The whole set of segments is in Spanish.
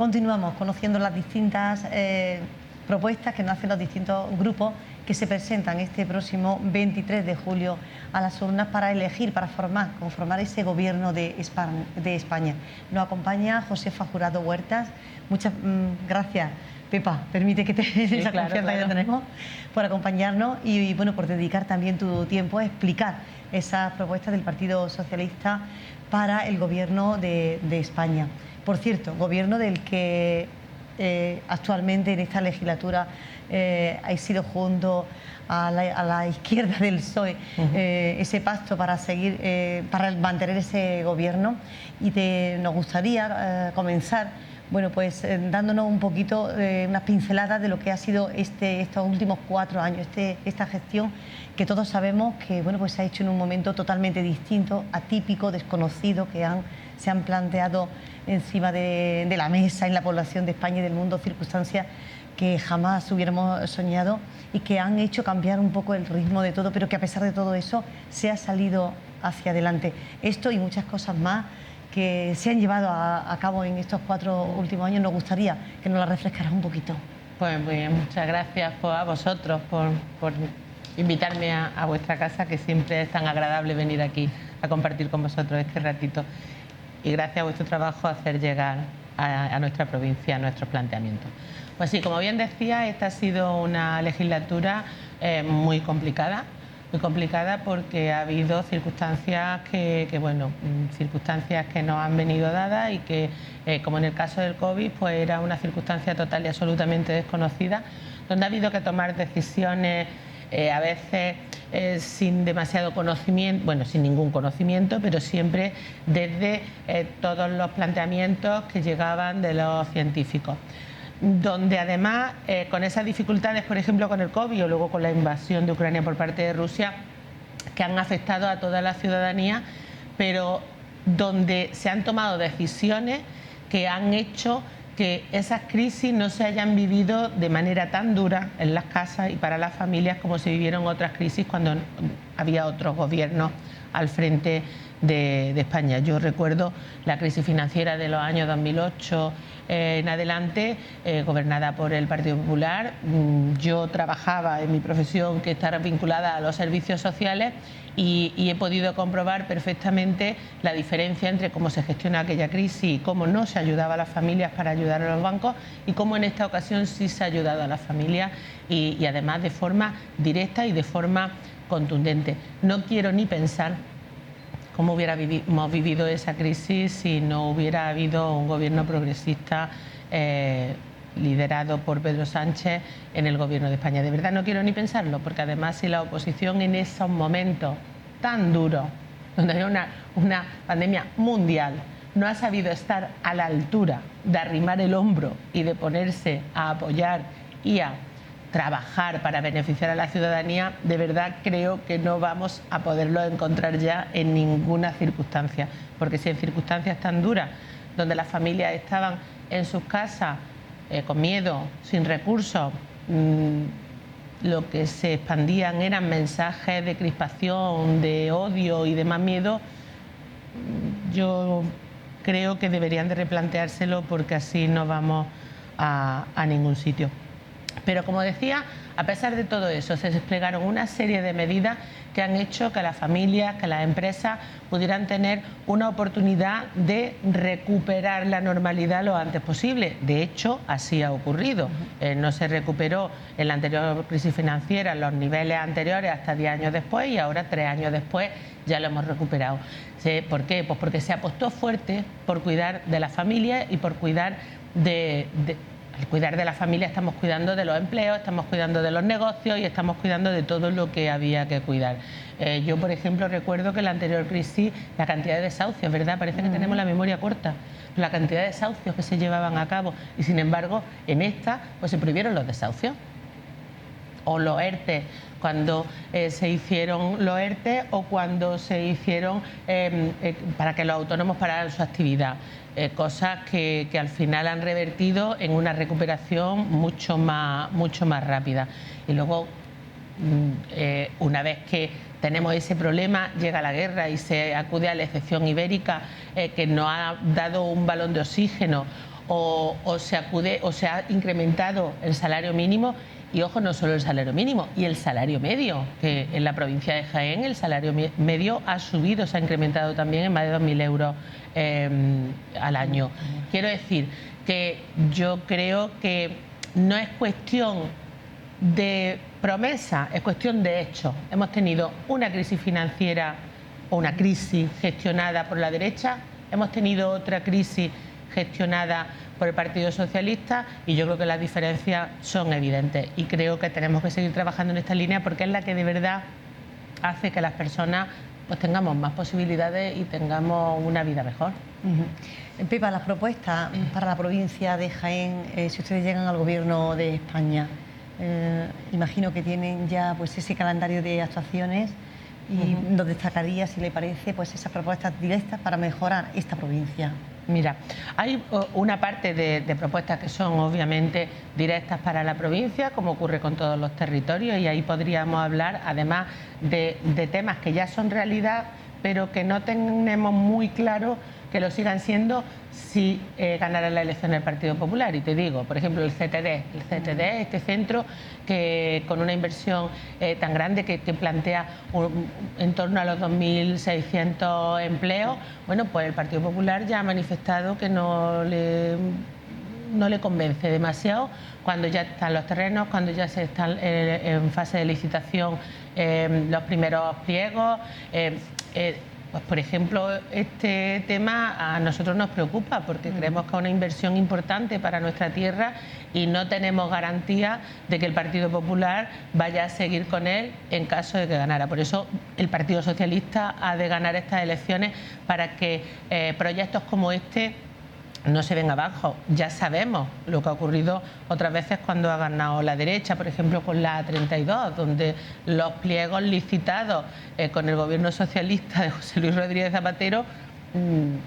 continuamos conociendo las distintas propuestas que nos hacen los distintos grupos que se presentan este próximo 23 de julio a las urnas para elegir, para conformar ese gobierno de España. Nos acompaña Josefa Jurado Huertas. Muchas gracias, Pepa, permite que te esa confianza que tenemos, por acompañarnos y bueno, por dedicar también tu tiempo a explicar esas propuestas del Partido Socialista para el gobierno de España. Por cierto, gobierno del que actualmente en esta legislatura ha sido junto a la izquierda del PSOE ese pacto para seguir, para mantener ese gobierno, y nos gustaría comenzar, bueno, pues dándonos un poquito unas pinceladas de lo que ha sido estos últimos 4 años, esta gestión que todos sabemos que, bueno, pues se ha hecho en un momento totalmente distinto, atípico, desconocido, que se han planteado encima de la mesa en la población de España y del mundo circunstancias que jamás hubiéramos soñado y que han hecho cambiar un poco el ritmo de todo, pero que a pesar de todo eso se ha salido hacia adelante. Esto y muchas cosas más que se han llevado a cabo en estos 4 últimos años, nos gustaría que nos las refrescaras un poquito. Pues muy bien, muchas gracias a vosotros por invitarme a vuestra casa, que siempre es tan agradable venir aquí a compartir con vosotros este ratito. Y gracias a vuestro trabajo hacer llegar a nuestra provincia nuestros planteamientos. Pues sí, como bien decía, esta ha sido una legislatura muy complicada porque ha habido circunstancias circunstancias que nos han venido dadas y que, como en el caso del COVID, pues era una circunstancia total y absolutamente desconocida, donde ha habido que tomar decisiones a veces sin demasiado conocimiento, bueno, sin ningún conocimiento, pero siempre desde todos los planteamientos que llegaban de los científicos, donde además con esas dificultades, por ejemplo con el COVID o luego con la invasión de Ucrania por parte de Rusia, que han afectado a toda la ciudadanía, pero donde se han tomado decisiones que han hecho que esas crisis no se hayan vivido de manera tan dura en las casas y para las familias como se vivieron otras crisis cuando había otros gobiernos al frente de España. Yo recuerdo la crisis financiera de los años 2008 en adelante, gobernada por el Partido Popular. Yo trabajaba en mi profesión, que está vinculada a los servicios sociales, y he podido comprobar perfectamente la diferencia entre cómo se gestiona aquella crisis y cómo no se ayudaba a las familias para ayudar a los bancos, y cómo en esta ocasión sí se ha ayudado a las familias y además de forma directa y de forma contundente. No quiero ni pensar cómo hubiéramos vivido esa crisis si no hubiera habido un gobierno progresista liderado por Pedro Sánchez en el gobierno de España. De verdad no quiero ni pensarlo, porque además si la oposición en esos momentos tan duros, donde hay una pandemia mundial, no ha sabido estar a la altura de arrimar el hombro y de ponerse a apoyar y a trabajar para beneficiar a la ciudadanía, de verdad creo que no vamos a poderlo encontrar ya en ninguna circunstancia, porque si en circunstancias tan duras, donde las familias estaban en sus casas con miedo, sin recursos, lo que se expandían eran mensajes de crispación, de odio y de más miedo, yo creo que deberían de replanteárselo, porque así no vamos a ningún sitio. Pero como decía, a pesar de todo eso, se desplegaron una serie de medidas que han hecho que las familias, que las empresas pudieran tener una oportunidad de recuperar la normalidad lo antes posible. De hecho, así ha ocurrido. No se recuperó en la anterior crisis financiera los niveles anteriores hasta 10 años después, y ahora 3 años después ya lo hemos recuperado. ¿Por qué? Pues porque se apostó fuerte por cuidar de las familias y por cuidar al cuidar de la familia estamos cuidando de los empleos, estamos cuidando de los negocios y estamos cuidando de todo lo que había que cuidar. Yo, por ejemplo, recuerdo que en la anterior crisis la cantidad de desahucios, ¿verdad? Parece que tenemos la memoria corta. La cantidad de desahucios que se llevaban a cabo, y sin embargo en esta pues se prohibieron los desahucios. O los ERTE, cuando se hicieron los ERTE, o cuando se hicieron para que los autónomos pararan su actividad. Cosas que al final han revertido en una recuperación mucho más rápida. Y luego, una vez que tenemos ese problema, llega la guerra y se acude a la excepción ibérica, que nos ha dado un balón de oxígeno, o se acude o se ha incrementado el salario mínimo. Y ojo, no solo el salario mínimo, y el salario medio, que en la provincia de Jaén el salario medio ha subido, se ha incrementado también en más de 2.000 euros al año. Quiero decir que yo creo que no es cuestión de promesa, es cuestión de hechos. Hemos tenido una crisis financiera o una crisis gestionada por la derecha, hemos tenido otra crisis gestionada por el Partido Socialista y yo creo que las diferencias son evidentes y creo que tenemos que seguir trabajando en esta línea porque es la que de verdad hace que las personas pues tengamos más posibilidades y tengamos una vida mejor. Pepa, las propuestas para la provincia de Jaén, si ustedes llegan al Gobierno de España, imagino que tienen ya pues ese calendario de actuaciones y nos destacaría, si le parece, pues esas propuestas directas para mejorar esta provincia. Mira, hay una parte de propuestas que son obviamente directas para la provincia, como ocurre con todos los territorios, y ahí podríamos hablar, además de temas que ya son realidad, pero que no tenemos muy claro que lo sigan siendo si ganara la elección el Partido Popular. Y te digo, por ejemplo, el CTD, este centro que con una inversión tan grande que plantea en torno a los 2.600 empleos, bueno, pues el Partido Popular ya ha manifestado que no le convence demasiado cuando ya están los terrenos, cuando ya se están en fase de licitación los primeros pliegos. Pues, por ejemplo, este tema a nosotros nos preocupa porque creemos que es una inversión importante para nuestra tierra y no tenemos garantía de que el Partido Popular vaya a seguir con él en caso de que ganara. Por eso el Partido Socialista ha de ganar estas elecciones para que proyectos como este no se ven abajo. Ya sabemos lo que ha ocurrido otras veces cuando ha ganado la derecha, por ejemplo con la A32, donde los pliegos licitados con el gobierno socialista de José Luis Rodríguez Zapatero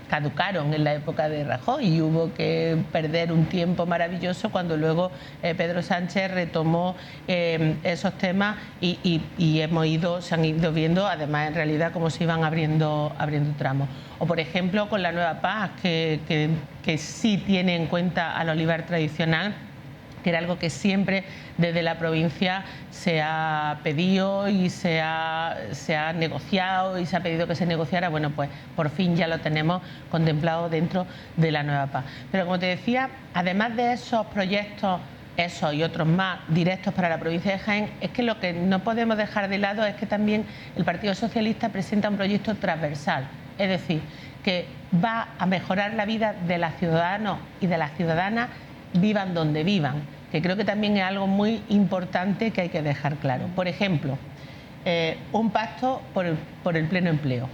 caducaron en la época de Rajoy y hubo que perder un tiempo maravilloso cuando luego Pedro Sánchez retomó esos temas y se han ido viendo además en realidad cómo se iban abriendo tramos. O por ejemplo con la Nueva Paz que sí tiene en cuenta al olivar tradicional, que era algo que siempre desde la provincia se ha pedido y se ha negociado y se ha pedido que se negociara. Bueno, pues por fin ya lo tenemos contemplado dentro de la Nueva Paz. Pero como te decía, además de esos proyectos, esos y otros más directos para la provincia de Jaén, es que lo que no podemos dejar de lado es que también el Partido Socialista presenta un proyecto transversal, es decir, que va a mejorar la vida de los ciudadanos y de las ciudadanas vivan donde vivan, que creo que también es algo muy importante que hay que dejar claro. Por ejemplo, un pacto por el pleno empleo.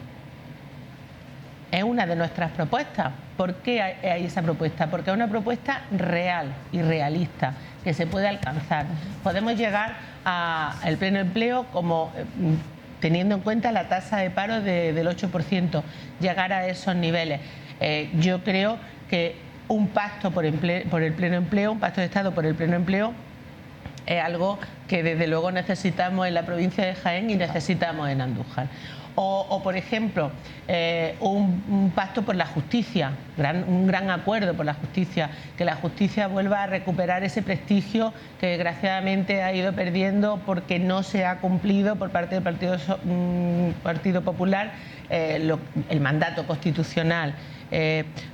Es una de nuestras propuestas. ¿Por qué hay esa propuesta? Porque es una propuesta real y realista, que se puede alcanzar. Podemos llegar al pleno empleo como teniendo en cuenta la tasa de paro del 8%, llegar a esos niveles. Yo creo que un pacto por el pleno empleo, un pacto de Estado por el pleno empleo, es algo que desde luego necesitamos en la provincia de Jaén y necesitamos en Andújar. O por ejemplo, un pacto por la justicia, un gran acuerdo por la justicia, que la justicia vuelva a recuperar ese prestigio que desgraciadamente ha ido perdiendo porque no se ha cumplido por parte del Partido Popular el mandato constitucional.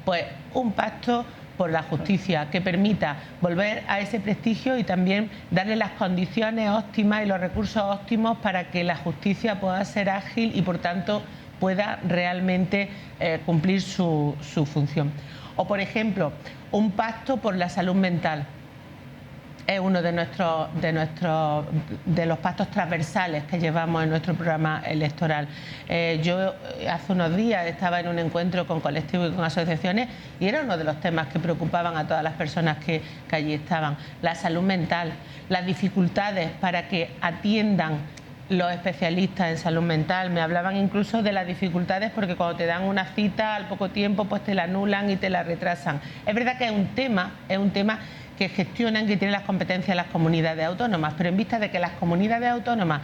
Pues un pacto por la justicia que permita volver a ese prestigio y también darle las condiciones óptimas y los recursos óptimos para que la justicia pueda ser ágil y por tanto pueda realmente cumplir su función. O por ejemplo, un pacto por la salud mental. Es uno de los pactos transversales que llevamos en nuestro programa electoral. Yo hace unos días estaba en un encuentro con colectivos y con asociaciones y era uno de los temas que preocupaban a todas las personas que allí estaban. La salud mental, las dificultades para que atiendan los especialistas en salud mental. Me hablaban incluso de las dificultades porque cuando te dan una cita al poco tiempo pues te la anulan y te la retrasan. Es verdad que es un tema que gestionan, que tienen las competencias las comunidades autónomas, pero en vista de que las comunidades autónomas,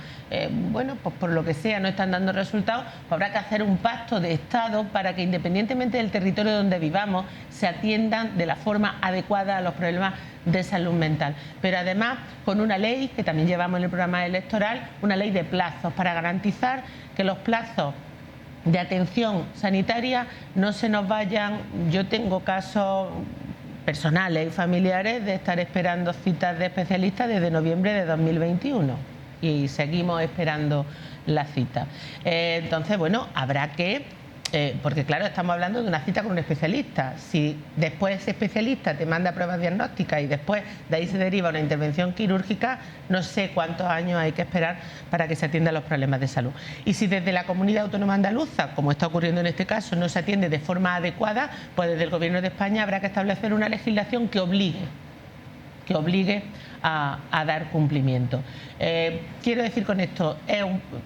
bueno, pues por lo que sea no están dando resultados, pues habrá que hacer un pacto de Estado para que independientemente del territorio donde vivamos se atiendan de la forma adecuada a los problemas de salud mental. Pero además con una ley que también llevamos en el programa electoral, una ley de plazos para garantizar que los plazos de atención sanitaria no se nos vayan. Yo tengo casos personales y familiares de estar esperando citas de especialistas desde noviembre de 2021 y seguimos esperando la cita. Entonces, bueno, habrá que... porque claro, estamos hablando de una cita con un especialista. Si después ese especialista te manda pruebas diagnósticas y después de ahí se deriva una intervención quirúrgica, no sé cuántos años hay que esperar para que se atiendan los problemas de salud. Y si desde la Comunidad Autónoma Andaluza, como está ocurriendo en este caso, no se atiende de forma adecuada, pues desde el Gobierno de España habrá que establecer una legislación que obligue a dar cumplimiento. Quiero decir con esto,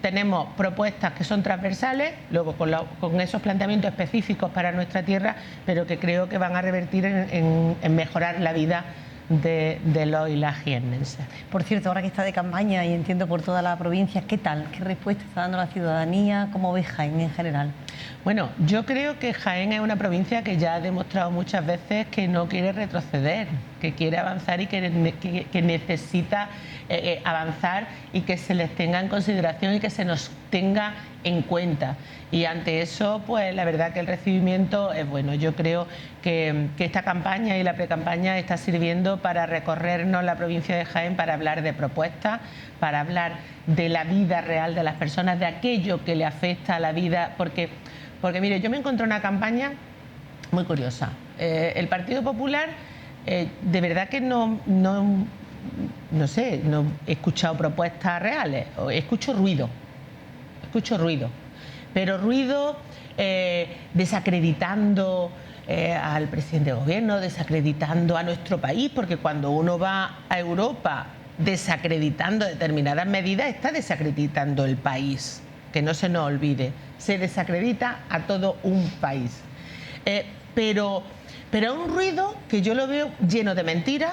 tenemos propuestas que son transversales, luego con esos planteamientos específicos para nuestra tierra, pero que creo que van a revertir en mejorar la vida de los y las jiennenses. Por cierto, ahora que está de campaña y entiendo por toda la provincia, ¿qué tal? ¿Qué respuesta está dando la ciudadanía? ¿Cómo ve Jaén en general? Bueno, yo creo que Jaén es una provincia que ya ha demostrado muchas veces que no quiere retroceder, que quiere avanzar y que necesita avanzar y que se les tenga en consideración y que se nos tenga en cuenta. Y ante eso, pues la verdad que el recibimiento es bueno. Yo creo que esta campaña y la precampaña está sirviendo para recorrernos la provincia de Jaén, para hablar de propuestas, para hablar de la vida real de las personas, de aquello que le afecta a la vida, porque mire, yo me encontré una campaña muy curiosa. El Partido Popular, de verdad que no sé, no he escuchado propuestas reales, escucho ruido, pero ruido desacreditando al presidente del gobierno, desacreditando a nuestro país, porque cuando uno va a Europa desacreditando determinadas medidas, está desacreditando el país, que no se nos olvide, se desacredita a todo un país. Pero es un ruido que yo lo veo lleno de mentiras.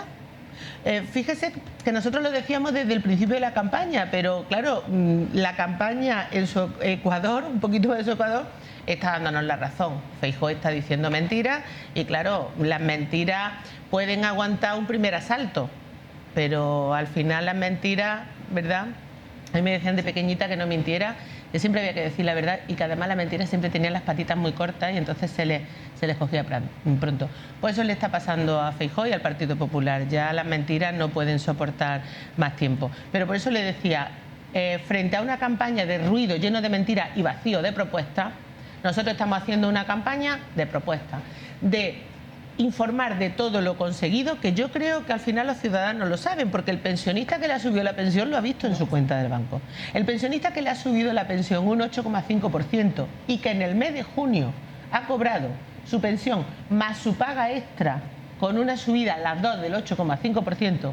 Fíjese que nosotros lo decíamos desde el principio de la campaña, pero claro, la campaña en su Ecuador, un poquito de su Ecuador, está dándonos la razón. Feijóo está diciendo mentiras y claro, las mentiras pueden aguantar un primer asalto, pero al final las mentiras, ¿verdad? A mí me decían de pequeñita que no mintiera, yo siempre había que decir la verdad y que además las mentiras siempre tenían las patitas muy cortas y entonces se les cogía pronto. Pues eso le está pasando a Feijóo y al Partido Popular, ya las mentiras no pueden soportar más tiempo. Pero por eso le decía, frente a una campaña de ruido lleno de mentiras y vacío de propuestas, nosotros estamos haciendo una campaña de propuestas, de informar de todo lo conseguido, que yo creo que al final los ciudadanos lo saben, porque el pensionista que le ha subido la pensión lo ha visto en su cuenta del banco. El pensionista que le ha subido la pensión un 8,5% y que en el mes de junio ha cobrado su pensión más su paga extra con una subida, las dos del 8,5%,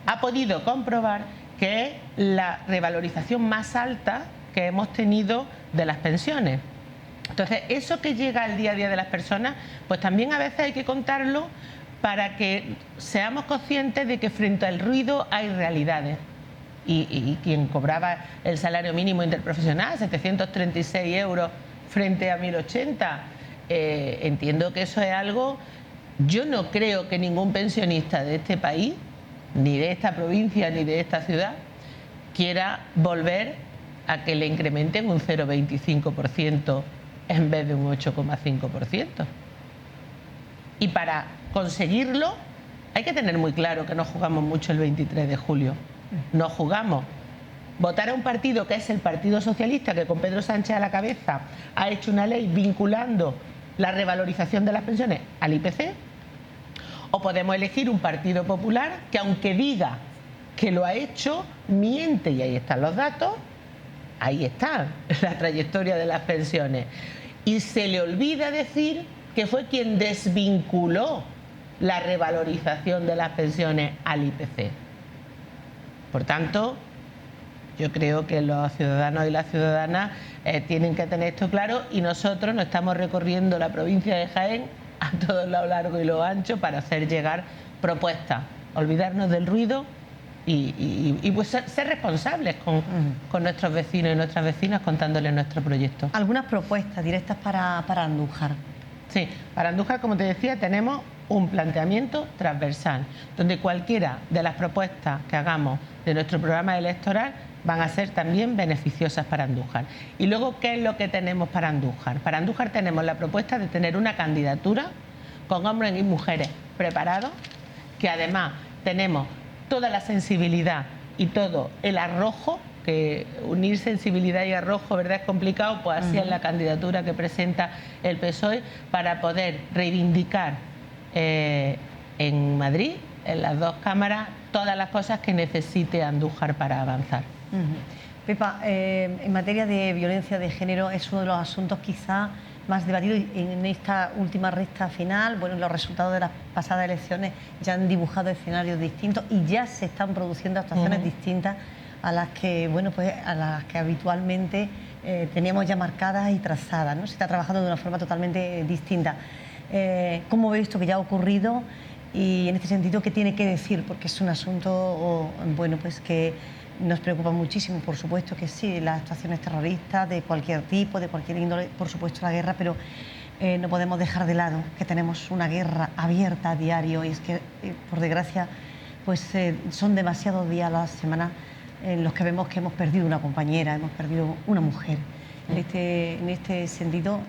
ha podido comprobar que es la revalorización más alta que hemos tenido de las pensiones. Entonces, eso que llega al día a día de las personas, pues también a veces hay que contarlo para que seamos conscientes de que frente al ruido hay realidades. Y quien cobraba el salario mínimo interprofesional, 736 euros frente a 1080, entiendo que eso es algo... Yo no creo que ningún pensionista de este país, ni de esta provincia, ni de esta ciudad, quiera volver a que le incrementen un 0,25% en vez de un 8,5%. Y para conseguirlo hay que tener muy claro que no jugamos mucho el 23 de julio. No jugamos. Votar a un partido que es el Partido Socialista, que con Pedro Sánchez a la cabeza ha hecho una ley vinculando la revalorización de las pensiones al IPC, o podemos elegir un Partido Popular que, aunque diga que lo ha hecho, miente, y ahí están los datos, ahí está la trayectoria de las pensiones. Y se le olvida decir que fue quien desvinculó la revalorización de las pensiones al IPC. Por tanto, yo creo que los ciudadanos y las ciudadanas tienen que tener esto claro, y nosotros nos estamos recorriendo la provincia de Jaén a todo lo largo y lo ancho para hacer llegar propuestas, olvidarnos del ruido y pues ser responsables con nuestros vecinos y nuestras vecinas contándoles nuestro proyecto. Algunas propuestas directas para Andújar. Sí, para Andújar, como te decía, tenemos un planteamiento transversal, donde cualquiera de las propuestas que hagamos de nuestro programa electoral van a ser también beneficiosas para Andújar. Y luego, ¿qué es lo que tenemos para Andújar? Para Andújar tenemos la propuesta de tener una candidatura con hombres y mujeres preparados, que además tenemos toda la sensibilidad y todo el arrojo, que unir sensibilidad y arrojo, ¿verdad?, es complicado, pues así es la candidatura que presenta el PSOE para poder reivindicar en Madrid, en las dos cámaras, todas las cosas que necesite Andújar para avanzar. Pepa, en materia de violencia de género es uno de los asuntos quizá más debatidos en esta última recta final. Bueno, los resultados de las pasadas elecciones ya han dibujado escenarios distintos y ya se están produciendo actuaciones distintas a las que, bueno, pues a las que habitualmente teníamos ya marcadas y trazadas, ¿no? Se está trabajando de una forma totalmente distinta. ¿Cómo ve esto que ya ha ocurrido? Y en este sentido, ¿qué tiene que decir? Porque es un asunto, bueno, pues que nos preocupa muchísimo, por supuesto que sí, las actuaciones terroristas de cualquier tipo, de cualquier índole, por supuesto la guerra, pero no podemos dejar de lado que tenemos una guerra abierta a diario y es que, por desgracia, pues son demasiados días a la semana en los que vemos que hemos perdido una compañera, hemos perdido una mujer. En este sentido,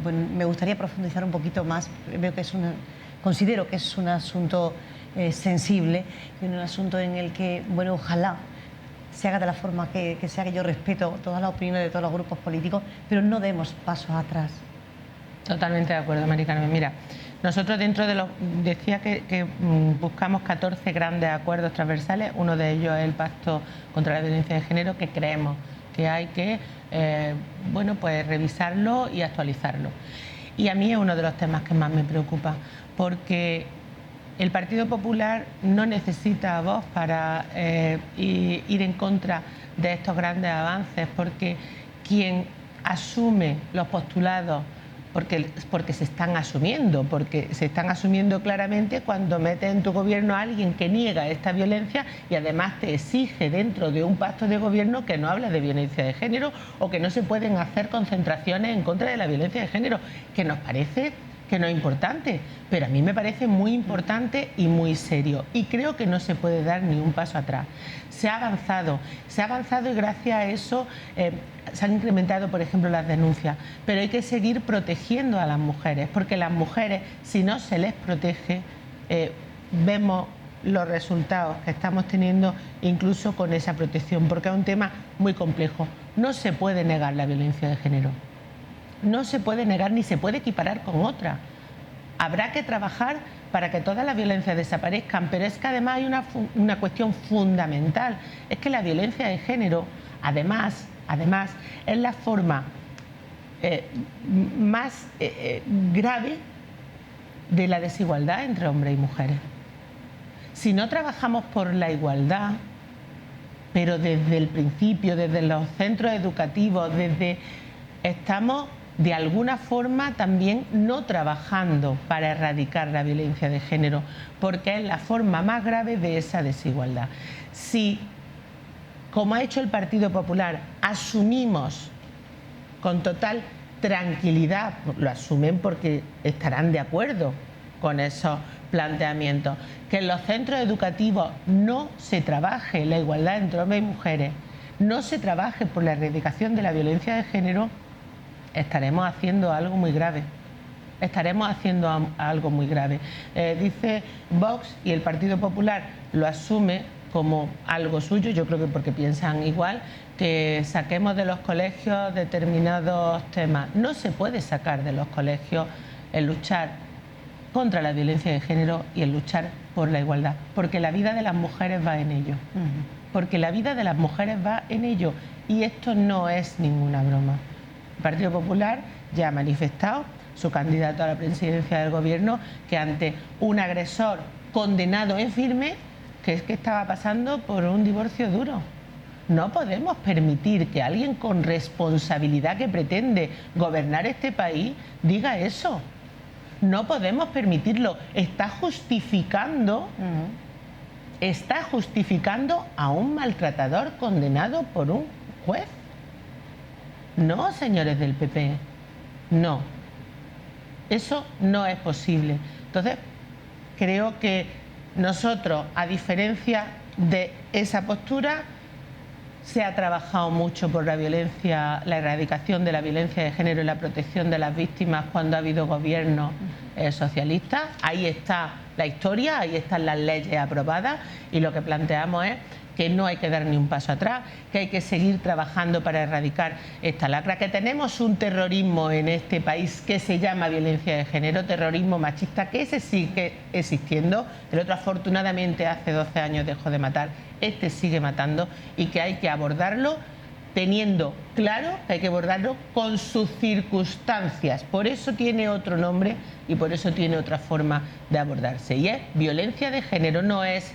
bueno, me gustaría profundizar un poquito más. Veo que considero que es un asunto sensible y un asunto en el que, bueno, ojalá se haga de la forma que se haga. Yo respeto todas las opiniones de todos los grupos políticos, pero no demos pasos atrás. Totalmente de acuerdo, Mari Carmen. Mira, nosotros dentro de los... Decía que buscamos 14 grandes acuerdos transversales, uno de ellos es el Pacto contra la Violencia de Género, que creemos que hay que, bueno, pues revisarlo y actualizarlo. Y a mí es uno de los temas que más me preocupa, porque el Partido Popular no necesita voz para ir en contra de estos grandes avances, porque quien asume los postulados, porque se están asumiendo claramente cuando metes en tu gobierno a alguien que niega esta violencia y además te exige dentro de un pacto de gobierno que no habla de violencia de género o que no se pueden hacer concentraciones en contra de la violencia de género, que nos parece que no es importante, pero a mí me parece muy importante y muy serio y creo que no se puede dar ni un paso atrás. Se ha avanzado y gracias a eso se han incrementado, por ejemplo, las denuncias, pero hay que seguir protegiendo a las mujeres, porque las mujeres, si no se les protege, vemos los resultados que estamos teniendo incluso con esa protección, porque es un tema muy complejo. No se puede negar la violencia de género. No se puede negar ni se puede equiparar con otra. Habrá que trabajar para que todas las violencias desaparezcan, pero es que además hay una cuestión fundamental, es que la violencia de género, además, es la forma más grave de la desigualdad entre hombres y mujeres. Si no trabajamos por la igualdad, pero desde el principio, desde los centros educativos, estamos de alguna forma también no trabajando para erradicar la violencia de género, porque es la forma más grave de esa desigualdad. Si, como ha hecho el Partido Popular, asumimos con total tranquilidad, lo asumen porque estarán de acuerdo con esos planteamientos, que en los centros educativos no se trabaje la igualdad entre hombres y mujeres, no se trabaje por la erradicación de la violencia de género, estaremos haciendo algo muy grave. Dice Vox, y el Partido Popular lo asume como algo suyo, yo creo que porque piensan igual, que saquemos de los colegios determinados temas. No se puede sacar de los colegios el luchar contra la violencia de género y el luchar por la igualdad, porque la vida de las mujeres va en ello. Y esto no es ninguna broma. El Partido Popular ya ha manifestado, su candidato a la presidencia del gobierno, que ante un agresor condenado en firme, que es que estaba pasando por un divorcio duro. No podemos permitir que alguien con responsabilidad que pretende gobernar este país diga eso. No podemos permitirlo. Está justificando a un maltratador condenado por un juez. No, señores del PP, no. Eso no es posible. Entonces, creo que nosotros, a diferencia de esa postura, se ha trabajado mucho por la violencia, la erradicación de la violencia de género y la protección de las víctimas cuando ha habido gobiernos socialistas. Ahí está la historia, ahí están las leyes aprobadas, y lo que planteamos es que no hay que dar ni un paso atrás, que hay que seguir trabajando para erradicar esta lacra, que tenemos un terrorismo en este país que se llama violencia de género, terrorismo machista, que ese sigue existiendo. El otro, afortunadamente, hace 12 años dejó de matar, este sigue matando, y que hay que abordarlo teniendo claro que hay que abordarlo con sus circunstancias. Por eso tiene otro nombre y por eso tiene otra forma de abordarse, y es violencia de género. No es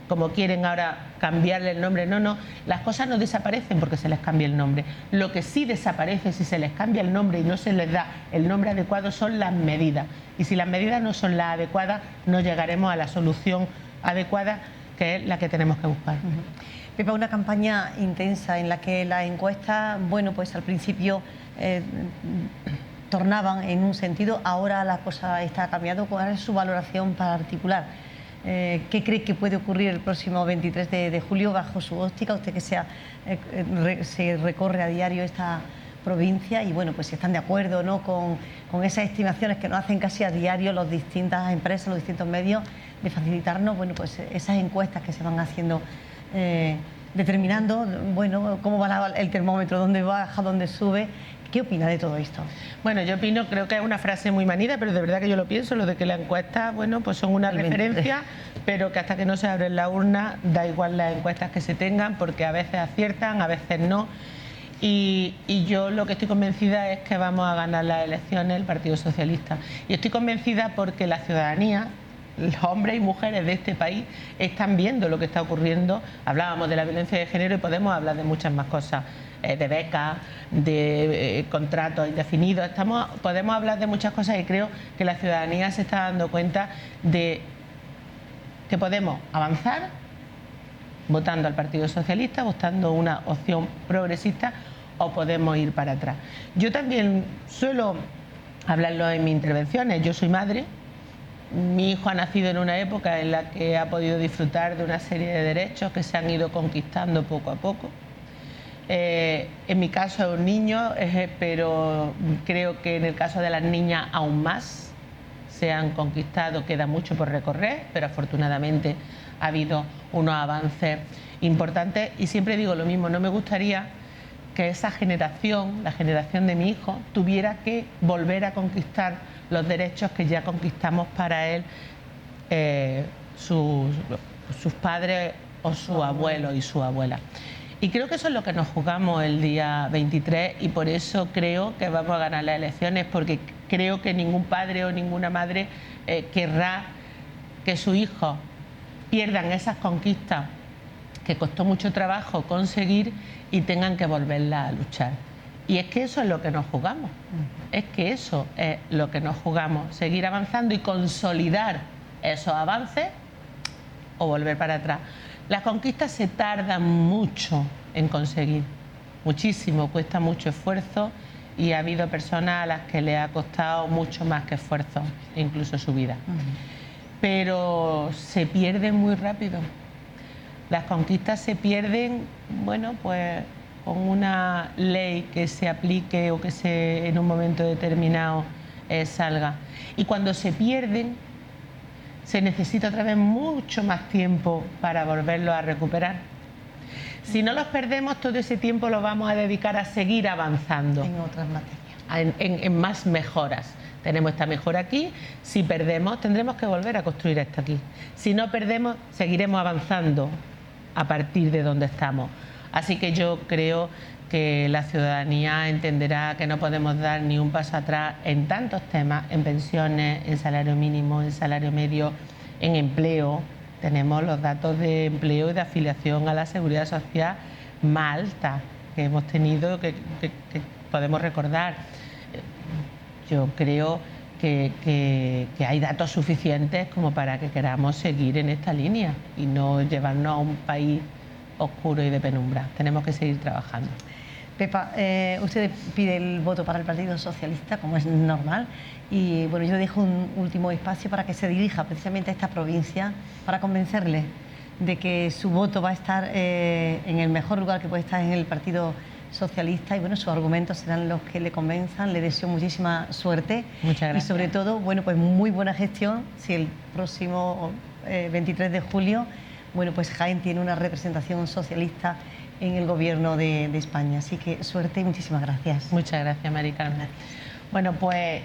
como quieren ahora cambiarle el nombre, no, las cosas no desaparecen porque se les cambie el nombre. Lo que sí desaparece si se les cambia el nombre y no se les da el nombre adecuado son las medidas, y si las medidas no son las adecuadas no llegaremos a la solución adecuada, que es la que tenemos que buscar. Pepa, una campaña intensa en la que las encuestas, bueno, pues al principio tornaban en un sentido, ahora la cosa está cambiando. ¿Cuál es su valoración particular? ¿Qué cree que puede ocurrir el próximo 23 de julio bajo su óptica? Usted que se recorre a diario esta provincia, y bueno, pues si están de acuerdo, ¿no?, con esas estimaciones que nos hacen casi a diario las distintas empresas, los distintos medios, de facilitarnos, bueno, pues esas encuestas que se van haciendo, determinando, bueno, cómo va el termómetro, dónde baja, dónde sube. ¿Qué opina de todo esto? Bueno, yo opino, creo que es una frase muy manida, pero de verdad que yo lo pienso, lo de que las encuestas, bueno, pues son una referencia, pero que hasta que no se abre la urna da igual las encuestas que se tengan, porque a veces aciertan, a veces no. Y yo lo que estoy convencida es que vamos a ganar las elecciones el Partido Socialista. Y estoy convencida porque la ciudadanía, los hombres y mujeres de este país, están viendo lo que está ocurriendo. Hablábamos de la violencia de género y podemos hablar de muchas más cosas, de becas, de contratos indefinidos. Podemos hablar de muchas cosas, y creo que la ciudadanía se está dando cuenta de que podemos avanzar votando al Partido Socialista, votando una opción progresista, o podemos ir para atrás. Yo también suelo hablarlo en mis intervenciones. Yo soy madre. Mi hijo ha nacido en una época en la que ha podido disfrutar de una serie de derechos que se han ido conquistando poco a poco. En mi caso es un niño, pero creo que en el caso de las niñas aún más se han conquistado. Queda mucho por recorrer, pero afortunadamente ha habido unos avances importantes, y siempre digo lo mismo: no me gustaría que esa generación, la generación de mi hijo, tuviera que volver a conquistar los derechos que ya conquistamos para él, sus padres o su abuelo y su abuela. Y creo que eso es lo que nos jugamos el día 23, y por eso creo que vamos a ganar las elecciones, porque creo que ningún padre o ninguna madre querrá que sus hijos pierdan esas conquistas que costó mucho trabajo conseguir y tengan que volverlas a luchar. Y es que eso es lo que nos jugamos, es que eso es lo que nos jugamos: seguir avanzando y consolidar esos avances o volver para atrás. Las conquistas se tardan mucho en conseguir, muchísimo, cuesta mucho esfuerzo, y ha habido personas a las que le ha costado mucho más que esfuerzo, incluso su vida. Pero se pierden muy rápido. Las conquistas se pierden, bueno, pues con una ley que se aplique o que en un momento determinado salga. Y cuando se pierden, se necesita otra vez mucho más tiempo para volverlos a recuperar. Si no los perdemos, todo ese tiempo lo vamos a dedicar a seguir avanzando en otras materias, en más mejoras. Tenemos esta mejora aquí. Si perdemos, tendremos que volver a construir esto aquí. Si no perdemos, seguiremos avanzando a partir de donde estamos. Así que yo creo que la ciudadanía entenderá que no podemos dar ni un paso atrás en tantos temas: en pensiones, en salario mínimo, en salario medio, en empleo. Tenemos los datos de empleo y de afiliación a la Seguridad Social más altas que hemos tenido, que podemos recordar. Yo creo que hay datos suficientes como para que queramos seguir en esta línea y no llevarnos a un país oscuro y de penumbra. Tenemos que seguir trabajando. Pepa, usted pide el voto para el Partido Socialista, como es normal, y bueno, yo le dejo un último espacio para que se dirija precisamente a esta provincia para convencerle de que su voto va a estar en el mejor lugar que puede estar en el Partido Socialista, y bueno, sus argumentos serán los que le convenzan. Le deseo muchísima suerte. Muchas gracias. Y sobre todo, bueno, pues muy buena gestión si el próximo 23 de julio, bueno, pues Jaén tiene una representación socialista en el gobierno de España. Así que suerte y muchísimas gracias. Muchas gracias, Mari Carmen. Bueno, pues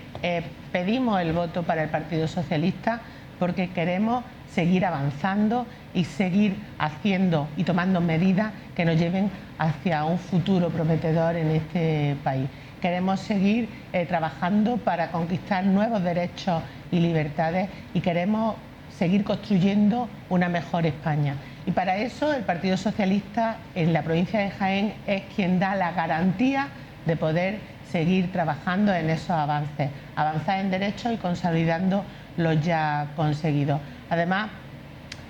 pedimos el voto para el Partido Socialista porque queremos seguir avanzando y seguir haciendo y tomando medidas que nos lleven hacia un futuro prometedor en este país. Queremos seguir trabajando para conquistar nuevos derechos y libertades y queremos seguir construyendo una mejor España. Y para eso el Partido Socialista en la provincia de Jaén es quien da la garantía de poder seguir trabajando en esos avances, avanzar en derechos y consolidando los ya conseguidos. Además,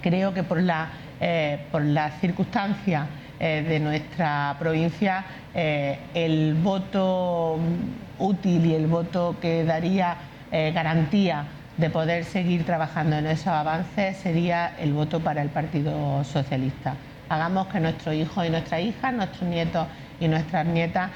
creo que por las circunstancias de nuestra provincia, el voto útil y el voto que daría garantía de poder seguir trabajando en esos avances sería el voto para el Partido Socialista. Hagamos que nuestros hijos y nuestras hijas, nuestros nietos y nuestras nietas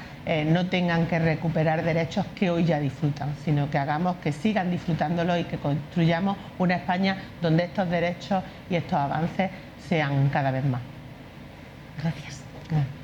no tengan que recuperar derechos que hoy ya disfrutan, sino que hagamos que sigan disfrutándolos y que construyamos una España donde estos derechos y estos avances sean cada vez más. Gracias. Gracias.